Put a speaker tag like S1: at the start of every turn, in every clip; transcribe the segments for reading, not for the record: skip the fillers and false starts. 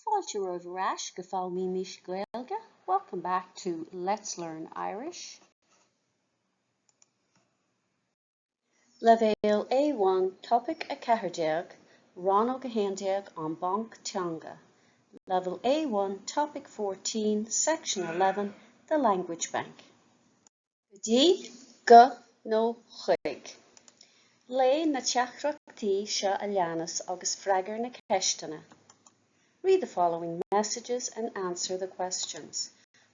S1: Fáilte roimh go fáil míis Gaeilge. Welcome back to Let's Learn Irish. Level A1 Topic a Ceathairdeag, Rannóg a Handouts on Banc Teanga. Level A1 Topic 14 Section 11 The Language Bank. Gdí go nó chuig. Lé na teachrachtaí seo a leanús agus freagar na ceistena. Read the following messages and answer the questions.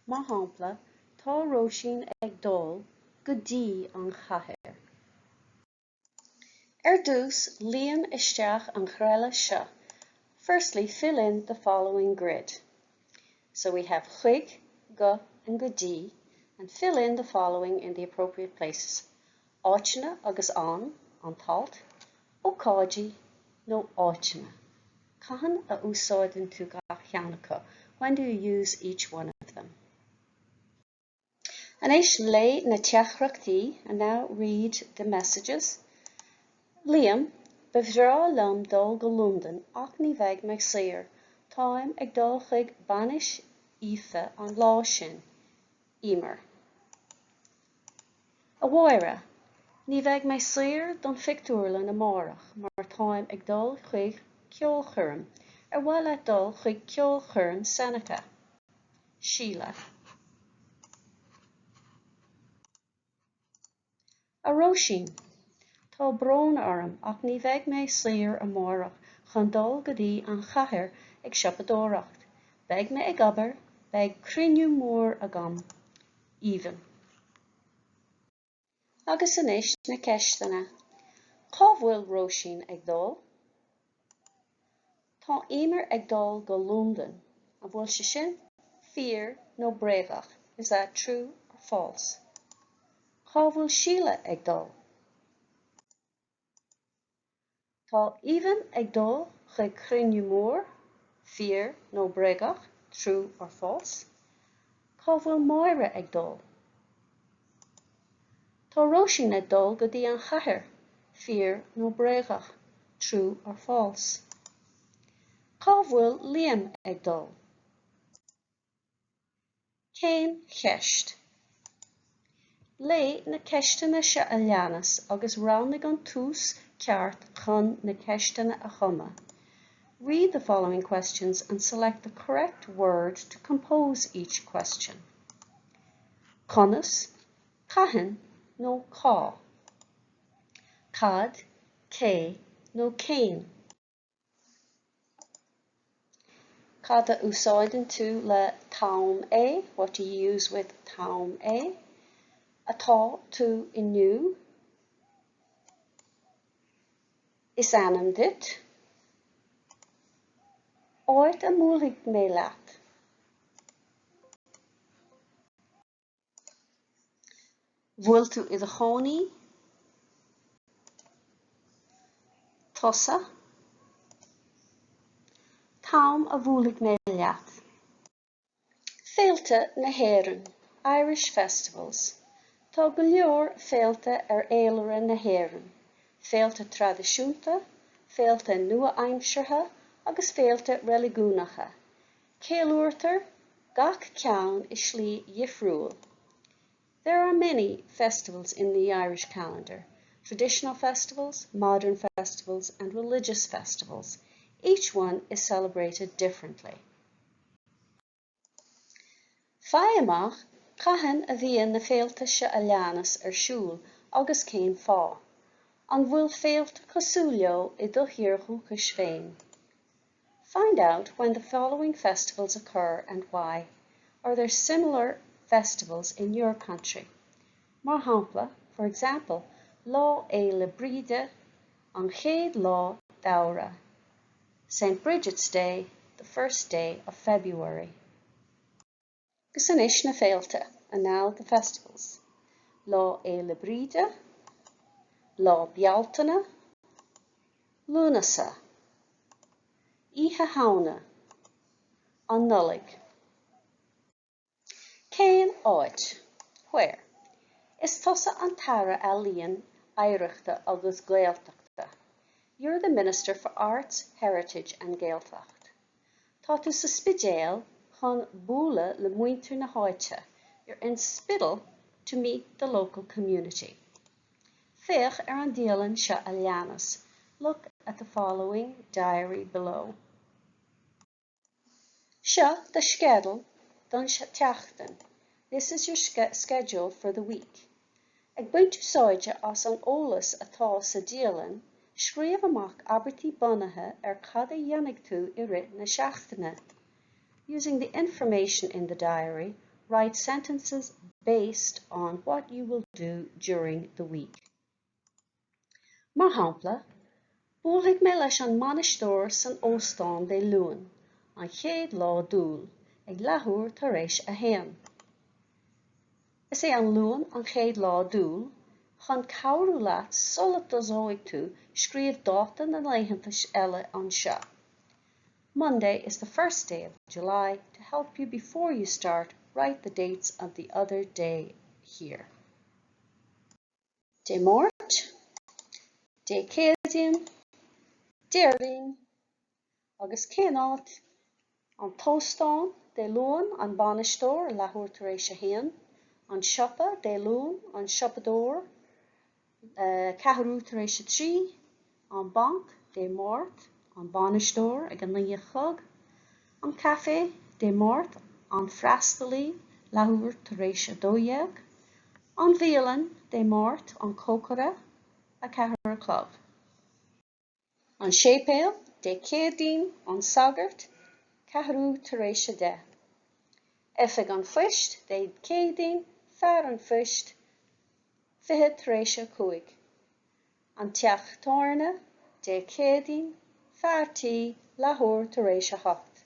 S1: Má hampla, tá róisín ag dul go dtí an chathair. Dús líon isteach an chreile seo. Firstly, fill in the following grid. So we have chuig, go, and go dtí, and fill in the following in the appropriate places. Áiteanna agus an talt, ócáidí nó áiteanna. Cahan a úsáid tú háiseanna. When do you use each one of them? Anéis lé na teachrachtaí, and now read the messages. Liam, bhreá lom dul go London ach ní bheidh me saoir, táim ag dul chuig banis Orduithe an lá sin, Emer. A mháire, ní bheidh me saoir don fictúrla na márach, mar táim ag dul chuig ceolchuirm, bhfuil le dul chuig ceolchuirm Seneca, Míle. A róisín, tá brón orm ach ní bheidh me saoir a márach chun dul go dtí an chathair ag siopadóireacht. Beidh me ag obair, beidh cruinniú mór agam, even. Agus anéis na ceistena, cá bhfuil róisín ag dul? Tá Emer ag dul go London, a bhfuil sé sin fíor nó bréagach. Is that true or false? Cá bhfuil Míle ag dul? Tá even ag dul chuig cruinniú mór, fíor nó bréagach. True or false? Cá bhfuil Máire ag dul? Tá róisín ag dul go dtí an chathair, fíor nó bréagach. True or false? Cá bhfuil Liam ag dul? Cén cheist? Lé na ceistena seo a leanús agus rannig an tús ceart chun na ceistena a chuma. Read the following questions and select the correct word to compose each question. Conas, cahan, nó cá. Cad, cé, nó céin. Cad a úsáideann tú le tám é, what do you use with tám é? Atá tú inniu. Is anam dit. Áit a múlaigh mé leat. Bhfuil tú i chónaí? Tosa. Tám a bhuaigh mé leat. Féilte na hÉireann, Irish festivals. Tá go leor féilte éileara na hÉireann. Féilte traidisiúnta, féilte nua-aimseartha agus féilte religúnacha. Céalúirtear gach ceann is slí dhifriúil. There are many festivals in the Irish calendar. Traditional festivals, modern festivals, and religious festivals. Each one is celebrated differently. Fáileamach, cahan a bhíonn na féilte seo a leanús siúl agus cén fá. An bhfuil féilte cosúleo I do thiorchú chus féin. Find out when the following festivals occur and why. Are there similar festivals in your country? Mar hampla, for example, lá le bríde an chéad lá d'amhra. St. Bridget's Day, the first day of February. Gus anéis na féilte, and now the festivals. Lá le bríde, lá bealtaine, Lúnasa, Oíche Hamhna, an nullig. Cén áit, where? Is tusa an tara a líon éireachta agus Gaeltachta. You're the Minister for Arts, Heritage and Gaeltacht. Tá tú sa spidéal chun búla le muintir na háite. You're in spittle to meet the local community. Féach an díolann seo a leanas. Look at the following diary below. Seo the schedule don teachtain. This is your schedule for the week. Ag buint úsáide as an ólas atá sa díolann, scríomh amach abertí bunathe cad a dhéanamh tú I rit na seachtaine. Using the information in the diary, write sentences based on what you will do during the week. Mar hampla, bhuaigh mé leis an manistóir san óstán dé luan, an chéad lá dúil, ag leathúir tar éis a héan. Is é an luan an chéad lá dúil, chun cabhrú leat sulat dosóigh tú scríomh dáta na leitheantais eile an seo. Monday is the first day of July. To help you before you start, write the dates of the other day here. Dé mórt, dé céadín, déirlín, agus céanát, an tóstáin dé luan an banistóir leathúir tar éis a héan, an siopa dé luan an siopadóir, ceathrú tar éis a trí, an banc dé mórt an banistóir ag an líne chug, an café dé mórt an freastalí leathúir tar éis a dóideag, an bhíolann dé mórt an cócara a ceathair clog. An sépéal dé céadín an sagart ceathrú tar éis a 10. Ifig an phoist dé céadín fear an phoist fiche tar éis a 5. An teachtáirne dé céadín feartí leathúir tar éis a 8.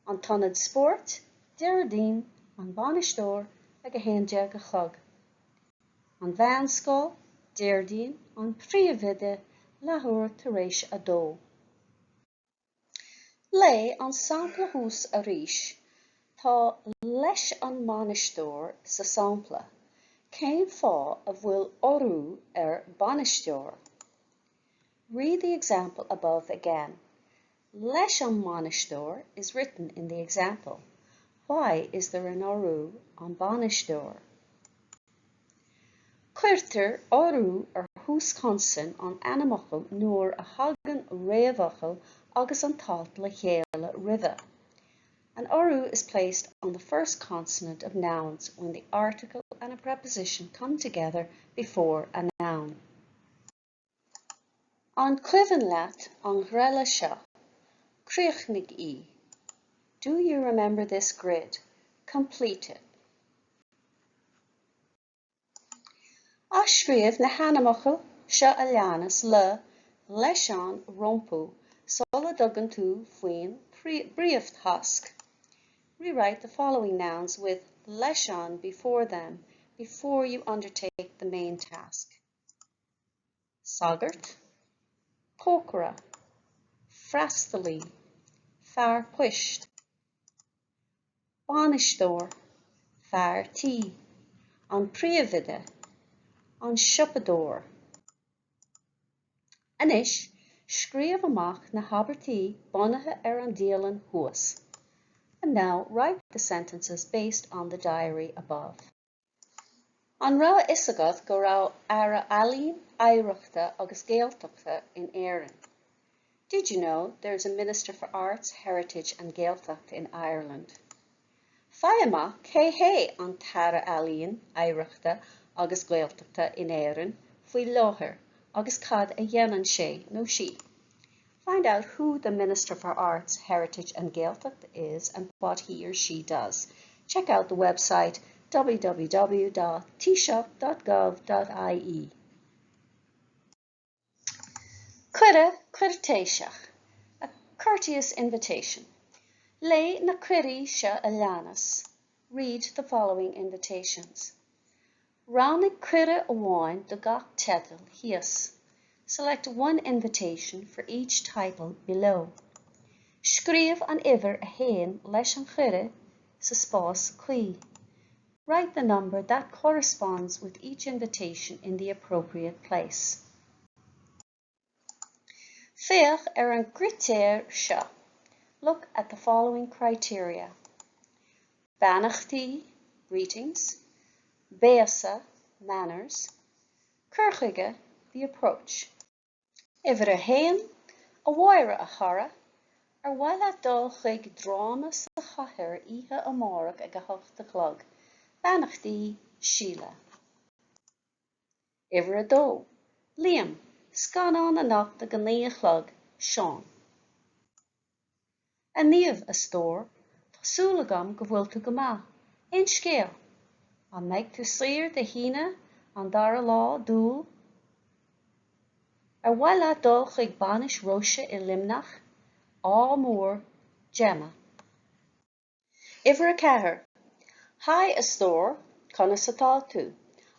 S1: An tonad sport déirdín an banistóir ag a 11 a chug. An bheanscoil déirdín an príomhide leathúir tar éis a 2. Lé an sampla hús a rís, tá leis an manistóir sa sampla, céim fá a bhfuil orú banisteoir. Read the example above again. Leis an manistóir is written in the example. Why is there an orú an banisteoir? Cuirtear orú hús consan an animachal nuair a hagan réamhachal agus an talt le chéile rithe. An orú is placed on the first consonant of nouns when the article and a preposition come together before a noun. An cuimhin leat an ghreile seo, críochnaigh í. Do you remember this grid? Complete it. As scríomh na hanamachal seo a leanas le leis an rompú sola dtugann tú faoin buíochas. Rewrite the following nouns with leis an before them before you undertake the main task. Sagart, cócara, freastalí, fear puist, banistóir, feartí, an príomhide, an siopadóir. Anois, scríomh amach na habertí bunathe an díolann thuas. And now write the sentences based on the diary above. An rá is agad go rá ara alín, éireachta agus Gaeltachta in Éireann. Did you know there's a Minister for Arts, Heritage and Gaeltacht in Ireland? Fáil cé an tara alín, éireachta agus Gaeltachta in Éireann faoi láthair agus cad a dhéanann sé nó sí. Find out who the Minister for Arts, Heritage and Gaeltacht is and what he or she does. Check out the website www.taoiseach.gov.ie. Cuirtéiseach, a courteous invitation. Lé na cuirí seo a leanas. Read the following invitations. Rannóg cuire amháin do gach teadal hias. Select one invitation for each title below. Scríomh an uimhir a héin leis an cuire sa spás cuí. Write the number that corresponds with each invitation in the appropriate place. Féach an gritéir seo. look at the following criteria. Bannachtaí, greetings. Béasa, manners. Curchuige, the approach. Ifir a héan, a mhaire a chara, ar bhaile dul chuig dráma sa chathair ihe amárach ag a hocht a chlog. Bannachtaí, síle. Ifir a dó, Liam, scanán a nacht a gnaí a chlog, Seán. A níomh a stór, tásúla agam go bhfuil tú go maith, ein scéal. An meid tú saoir de híine an dara lá dúil. Ar bhaile dul chuig banis róise I limnach, á mór, Gemma. Ifir a chathair, Hai a stór, conas atá tú,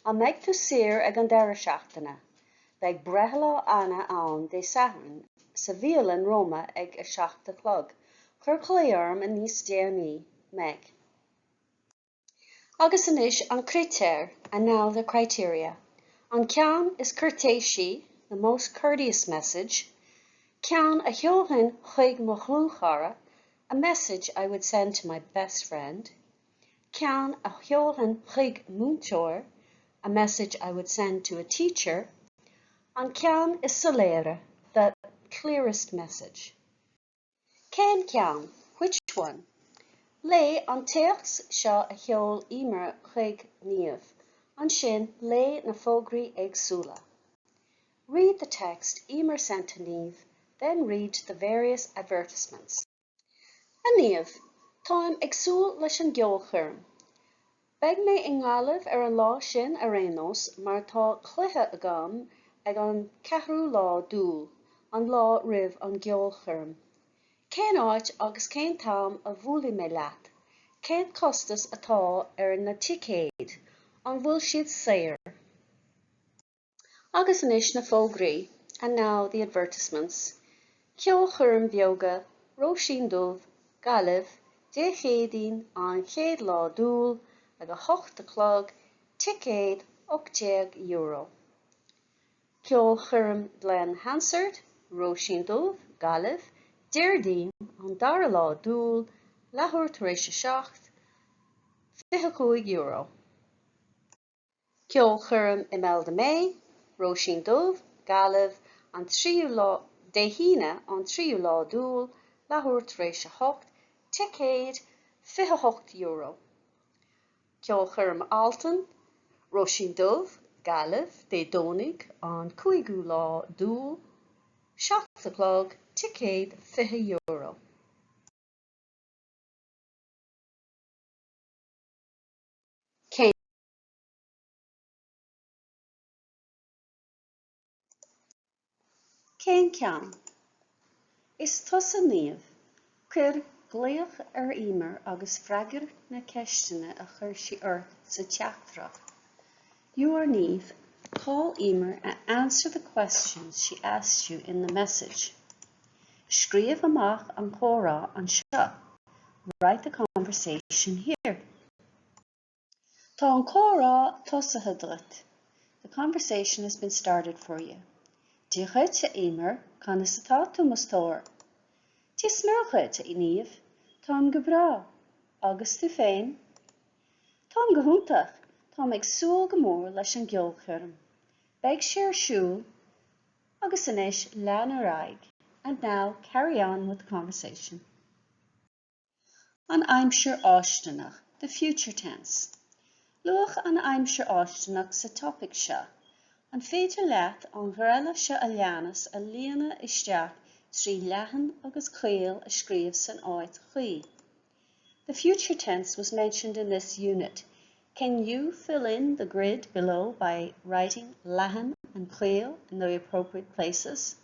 S1: an meid tú saoir ag an dara seachtaine, beag brethla anna ann de sathran, sa bhíolan Roma ag a seachta chlog, chur chléarm a níos déanaí, meg. Agus inis an critéir, and now the criteria. An ceann is courtesy, the most courteous message. Ceann a heolthain chuig mo chlúchara, a message I would send to my best friend. Ceann a heolthain chuig múntóir, a message I would send to a teacher. An ceann is soléire, the clearest message. Cén ceann, which one? Lé an teachs seo a heol imar chuig níomh, an sin lé na fógraí éagsúla. Read the text imar sent to níomh, then read the various advertisements. A níomh, táim éagsúil leis an gceolchuirm. Beidh mé I ngáilimh ar an lá sin a rénos mar tá cluiche agam ag an 4 lá dúil, an lá ribh an gceolchuirm. Cén áit agus cén táim a bhuailí mé leat, cén costas atá ar na ticéad, an bhfuil siad saoir. Agus inis na fógraí, and now the advertisements. Ceolchuirm beoga, Róisín dubh, Gailge, dé chéadín an chéad lá dúil, ag a hocht a chlog, ticéad €80. Ceolchuirm Glen Hansard, Róisín dubh, Gailge, Déirdín an dara lá dúil, leathabhairt réise seacht, €25. Ceolchuirm Imelda May, Róisín dubh, Gailge, an tríú lá de híine an tríú lá dúil, leathabhairt réise hocht, ticéad €28. Ceolchuirm Alton, Róisín dubh, Gailge, de dónig an 5 lá dúil, seacht a chlog, ticéad €20. Cén ceann. Is tusa níomh, chuir glaoch ar imar agus freagar na ceistine a chuir sí ort sa teachtrach. You or níomh, call Emer and answer the questions she asked you in the message. Scríomh amach an chomhrá an seo. Write the conversation here. Tá an chomhrá tosatha duit. The conversation has been started for you. Díochaid a Emer, conas atá tú mastóir. Tí smirchaid a níomh, tám go brá, agus tú féin. Tám go húntach, tám ag súil go mór leis an gceolchuirm. Beidh sé ar siúl, agus inis lean ar aig. And now carry on with the conversation. An aimsir áisteanach, the future tense. Luach an aimsir áisteanach sa topic seo. An féidir leat an ghreile seo a leanas a líana isteach trí leathan agus caol a scríomh san áit chuí. The future tense was mentioned in this unit. Can you fill in the grid below by writing leathan and caol in the appropriate places?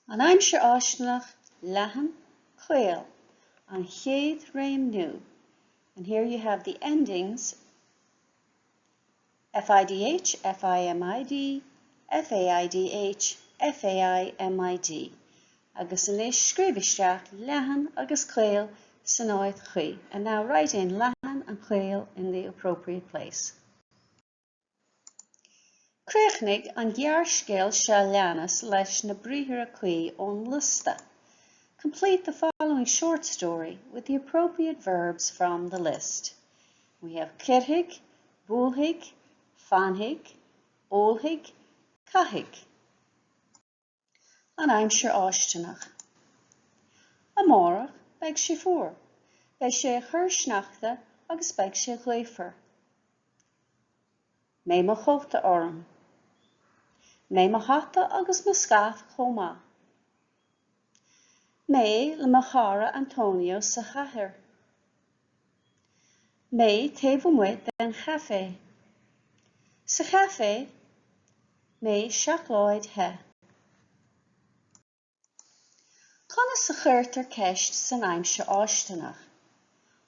S1: An aimsir áisteanach, leathan, caol, an chéad réim nu. And here you have the endings FIDH, FIMID, FAIDH, FAIMID. Agus inis scríbhaisteach leathan agus caol san áit chuí. And now write in leathan and caol in the appropriate place. Craithnig an ghearrscéil se leanas leis na bríthir a chuí ón lista. Complete the following short story with the appropriate verbs from the list. We have cirthig, buíochas, fanthig, óilthig, caithig. An aimsir áisteanach. Amárach beidh sé fuair. Beidh sé chur sneachta agus beidh sé gléifear. Mé mo chóta orm. Mé mo hata agus mo scath chomá. Mé le mo chara Antonio sa chathair. Mé taobh muid den chafe. Sa chafe, mé seachláid he. Conas sa chuirtar ceist san aimsir áisteanach.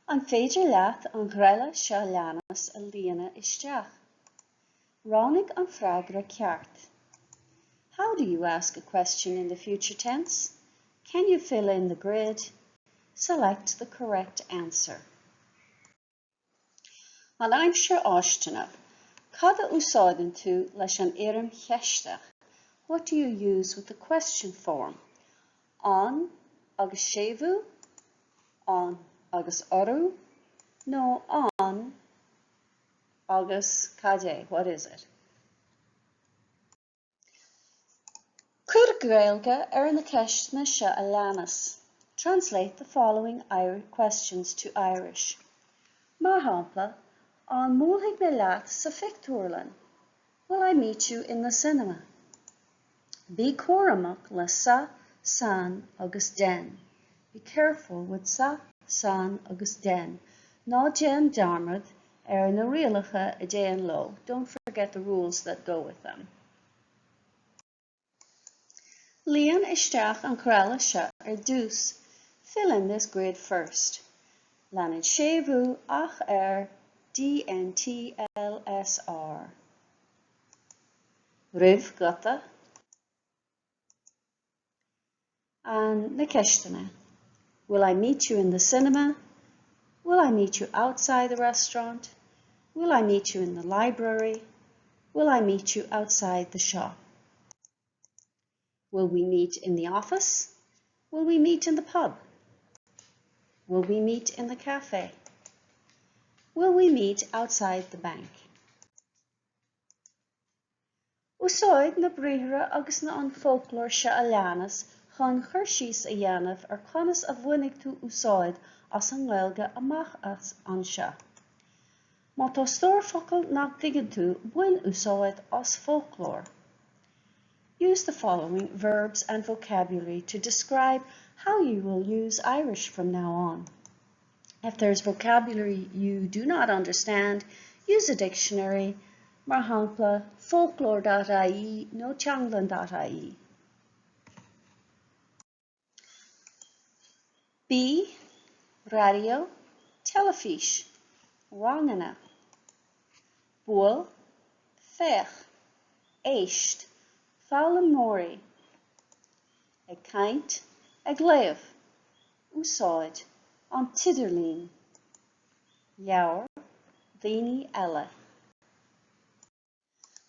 S1: An féidir leat an ghreile se leanas a líana isteach. Rannóg an freagra ceart. How do you ask a question in the future tense? Can you fill in the grid? Select the correct answer. An aimsir áisteanach. Cad a úsáideann tú leis an éireann cheisteach? What do you use with the question form? An agus séimhú? An agus orú? No, an agus cadé. What is it? Cuir Gaeilge na ceistna se a leanas. Translate the following questions to Irish. Mar shampla, an múlthaigh na leat sa fictúrlan. Will I meet you in the cinema? Be córamach le sa, san agus den. Be careful with sa, san agus den. Ná déan darmad na rialacha a déan lo. Don't forget the rules that go with them. Líon isteach an chreile se dús. Fill in this grid first. Leanann séimhú ach DNTLSR. Ribh gata. An na ceistena. Will I meet you in the cinema? Will I meet you outside the restaurant? Will I meet you in the library? Will I meet you outside the shop? Will we meet in the office? Will we meet in the pub? Will we meet in the cafe? Will we meet outside the bank? Úsáid na bríomhara agus na an folklór se a leanas chun chuir síos a dhéanamh ar conas a bhuaigh tú úsáid as an Gaeilge amach as an se. Má tá stór focail nach dtuigeann tú buin úsáid as folklór. Use the following verbs and vocabulary to describe how you will use Irish from now on. If there's vocabulary you do not understand, use a dictionary, mar shampla, folklore.ie, no teanglan.ie. B. Radio, telefís, rangana. Bual, fech, éist, fáil mórí. Ag caint, ag léamh, úsáid, an tidirlín. Leabhar, dhaoine eile.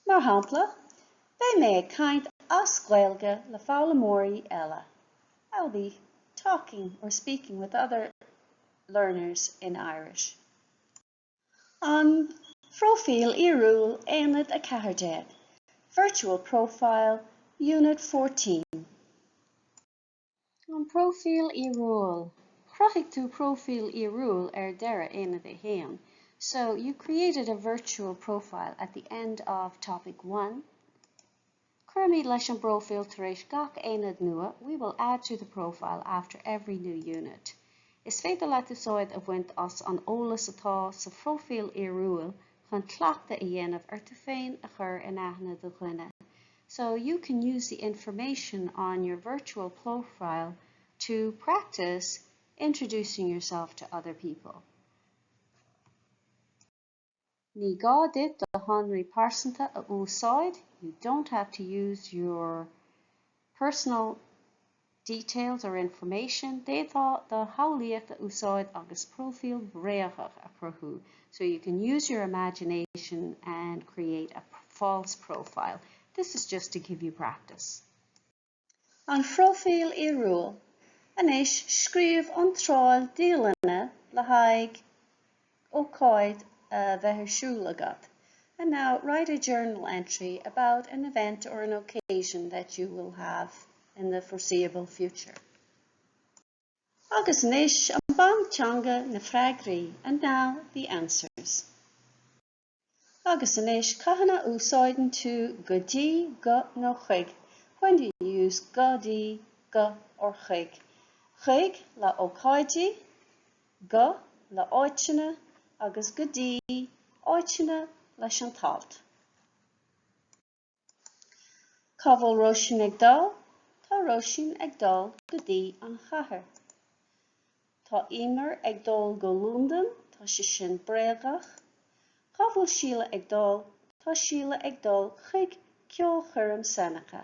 S1: Mar shampla, bé mé ag caint as Gaeilge le fáil mórí eile. I'll be talking or speaking with other learners in Irish. An Profile Iarúil Aonad a Cahardéag. Virtual Profile, Unit 14. An Profile Iarúil. Chroichigh tú Profile Iarúil deire Aonad a Héan. So you created a virtual profile at the end of topic 1. Currently, leis an profile tar éis gach Aonad nua, we will add to the profile after every new unit. Is féidir leat úsáid a bhaint as an eolas atá sa Profile Iarúil chun cleachta a dhéanamh ar tú féin a chur in aithne do dhuine. So you can use the information on your virtual profile to practice introducing yourself to other people. Ní gá duit do Henry Parsonta a úsáid. You don't have to use your personal details or information. Détá do haolaíocht a úsáid agus profile bréachach a cruthú. So you can use your imagination and create a false profile. This is just to give you practice. An Profile Iarúil. Anois scríobh an tráil díolana le haghaidh ócáid bheithirsúil agat. And now write a journal entry about an event or an occasion that you will have in the foreseeable future. Agus anois an Banc Teanga na freagraí, and now the answers. Agus anois cathanna úsáideann tú go dtí, go nó chuig. When do you use go dtí, go or chuig? Chuig le ócáidí, go le áiteanna, agus go dtí áiteanna leis an talt. Cá bhfuil róisín ag dul, tá róisín ag dul go dtí an chathair. Tá imar ag dul go Lúndan, tá sé sin bréagach. Cá bhfuil síle ag dul, tá síle ag dul chuig ceol chuireann Seneca.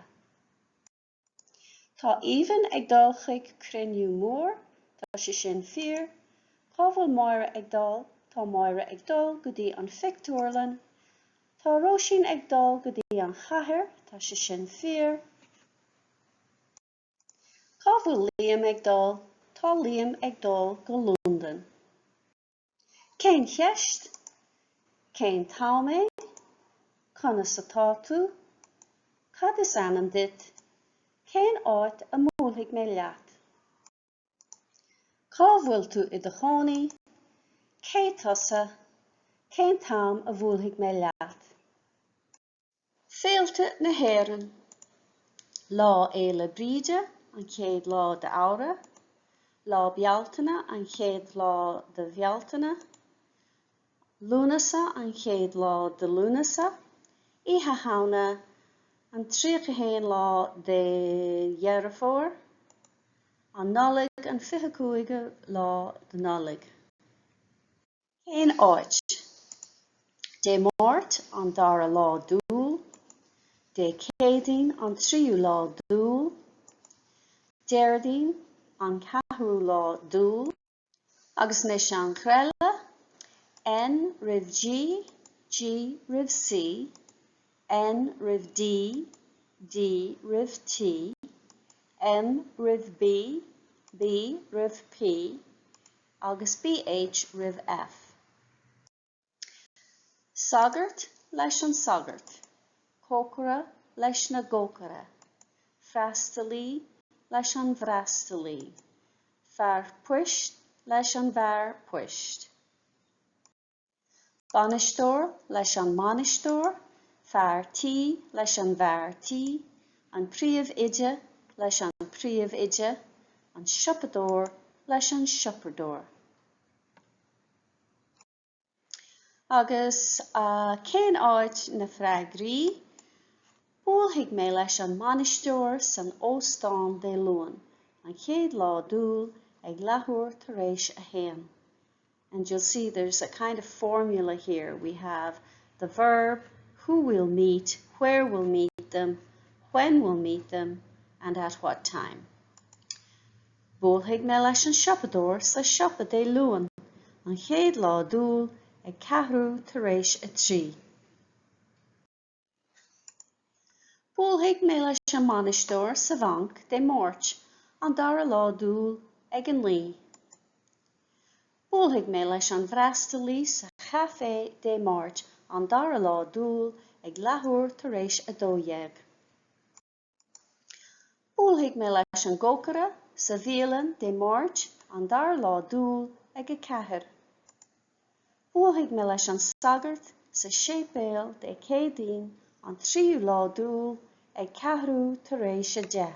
S1: Tá Ivan ag dul chuig Cruinniú Mór, tá sé sin fíor. Cá bhfuil Máire ag dul, tá Máire ag dul go dtí an Fictúrlan. Tá Róisín ag dul go dtí an chathair, tá sé sin fíor. Cá bhfuil Liam ag dul, tá Liam ag dul go Lúndan. Cén cheist, cén táiméid, conas atá tú, cad is anam dit, cén áit a mhúlfaidh mé leat. Cá bhfuil tú i do chónaí, cé tusa, cén táim a bhúlfaidh mé leat. Féalte na hÉireann. Lá éile bríde, an chéad lá de ára. Lá bealtaine, an chéad lá de bhealtaine. Lúnasa, an chéad lá de lúnasa. Oíche hána, an tríochahéin lá de dhearafór. An nollaig, an 25 lá de nollaig. Cén áit. Dé máirt, an dara lá dúil. Dé céadaoin, an tríú lá dúil. Déirdaoin, an ceathrú lá dúil. Agus anois an chreile, N rith G, G rith C, N rith D, D rith T, M rith B, B rith P, agus BH rith F. Sagart leis an sagart. Cócara leis na gócara. Freastalí leis an bhreastalí. Fear puist leis an bhar puist. Banistóir leis an manistóir. Fear tí leis an bhar tí. An príomh ide leis an príomh ide. An siopadóir leis an siopadóir. Agus cén áit na freagraí. Bhuailfidh mé leis an manistóir san óstán dé luan, an chéad lá dúil ag leathúir tar éis a héan. And you'll see there's a kind of formula here. We have the verb, who will meet, where will meet them, when will meet them, and at what time. Bhuailfidh mé leis an siopadóir sa siopa dé luan, an chéad lá dúil ag ceathrú tar éis a trí. Bhuailfidh mé leis an manistóir sa Banc dé máirt, an dara lá dúil ag an lí. Bhuailfidh mé leis an bhreastalí sa chafé dé máirt, an dara lá dúil ag leathúir tar éis a dódhéag. Bhuailfidh mé leis an gócara sa bhíolan dé máirt, an dara lá dúil ag a ceathair. Bhuailfidh mé leis an sagart sa séipéal dé céadaoin, an tríú lá dúil ag ceathrú tar éis a 10.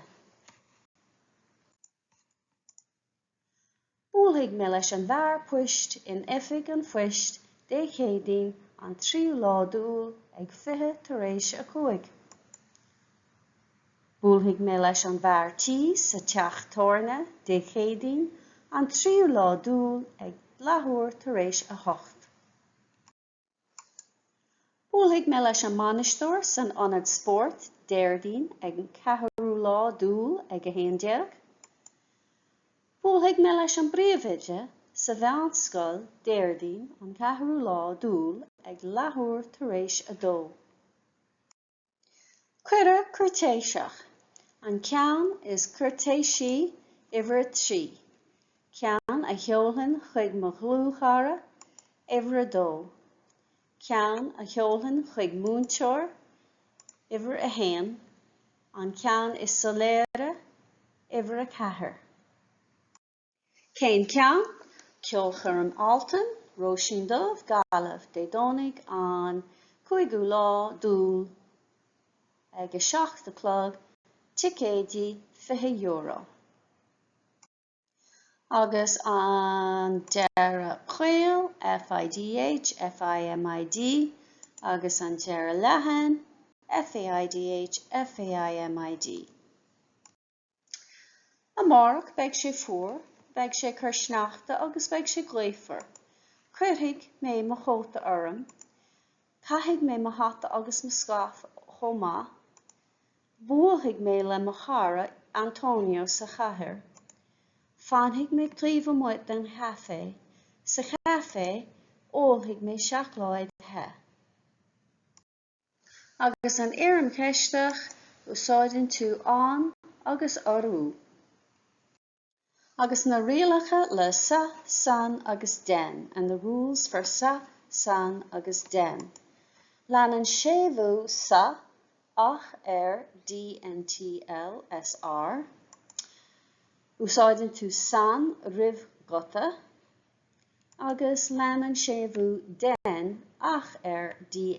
S1: Bhuailfidh mé leis an bhar puist in oifig an phoist dé céadaoin, an tríú lá dúil ag 20 tar éis a 5. Bhuailfidh mé leis an bhar tí sa teachtarna dé céadaoin, an tríú lá dúil ag leathúir tar éis a 8. Bhuailfidh mé leis an manistóir san Aonad sport déirdaoin ag an ceathrú lá dúil ag a 11. Bhuailfidh mé leis an bríomhide sa bheantscoil déirdaoin an ceathrú lá dúil ag leathúir tar éis a 2. Cuireadh curtéiseach. An ceann is curtéisí Iver trí. Ceann a cheolhainn chuig mo glúchara, iver a dó. Ceann a cheolhainn chuig múnteoir, iver a haon. An ceann is soléire, iver a chathair. Cén ceann, ceolchuirm altan, róisín dubh galamh dé dónig an 5 dúil ag 7 clog, ticéidí €20. Agus an deire chraol, FIDH, FIMID, agus an deire leathan, FAIDH, FAIMID. Amárach beidh sé fuair, beidh sé chuir sneachta agus beidh sé gléifear. Cuirfidh mé mo chóta orm, caithfidh mé mo hata agus mo scaf chomá, buíochas mé le mo chara Antonio sa chathair, fanigh mé clíomh den chafé, sa chafé óilfidh mé seachláid the. Agus an éireann ceisteach úsáideann tú an agus orú. Agus na rialacha le sa, san agus den, and the rules for sa, san agus den. Leanann séimhú sa, ach DNTLSR. Úsáideann tú san ribh gota, agus leanann séimhú den, ach DNTLSR.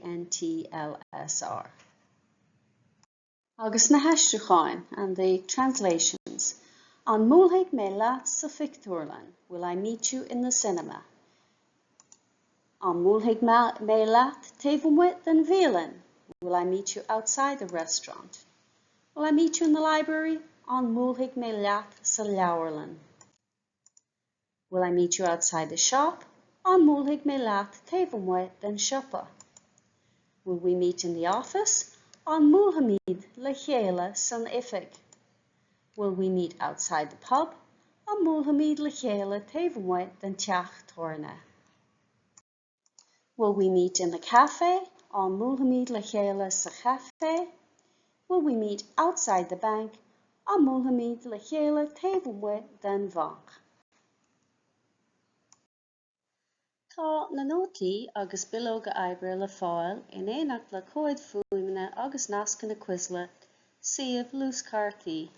S1: Agus na heistriúcháin and the translations. An múlthaigh mé leat sa Fictúrlan, will I meet you in the cinema? An múlthaigh mé leat taobh muid den bhéalan, will I meet you outside the restaurant? Will I meet you in the library? An múlthaigh mé leat sa leabharlan. Will I meet you outside the shop? An múlthaigh mé leat taobh muid den siopa. Will we meet in the office? An múlthaimid le chéile san ifig. Will we meet outside the pub? An múlthaimid le chéile taobh muid den teach torna. Will we meet in the cafe? An múlthaimid le chéile sa cafe. Will we meet outside the bank? An múlthaimid le chéile taobh muid den bhanc. Tá na nótaí agus bilóga oibre le fáil in éineacht le cóid fuaimne agus nasca na cuisle, suíomh lúscartaí.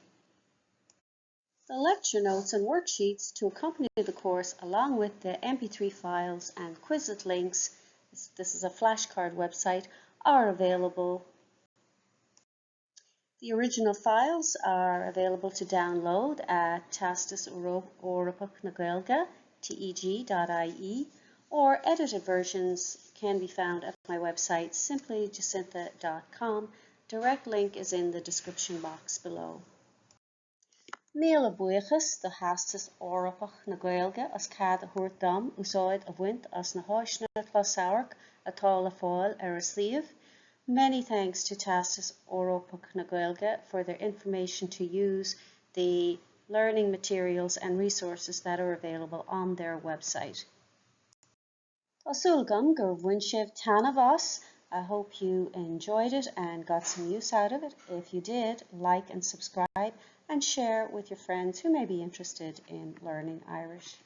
S1: The lecture notes and worksheets to accompany the course, along with the MP3 files and Quizlet links, this is a flashcard website, are available. The original files are available to download at Teastas Eorpach na Gaeilge, teg.ie, or edited versions can be found at my website, simplyjacintha.com. Direct link is in the description box below. Míle buíochas the Theastas Eorpach na Gaeilge as cead a thabhairt dom úsáid a bhaint as na háiseanna closamhairc atá le fáil ar a suíomh. Many thanks to Theastas Eorpach na Gaeilge for their information to use, the learning materials and resources that are available on their website. Tásúlgam gur bhain sibh tanamh as. I hope you enjoyed it and got some use out of it. If you did, like and subscribe and share with your friends who may be interested in learning Irish.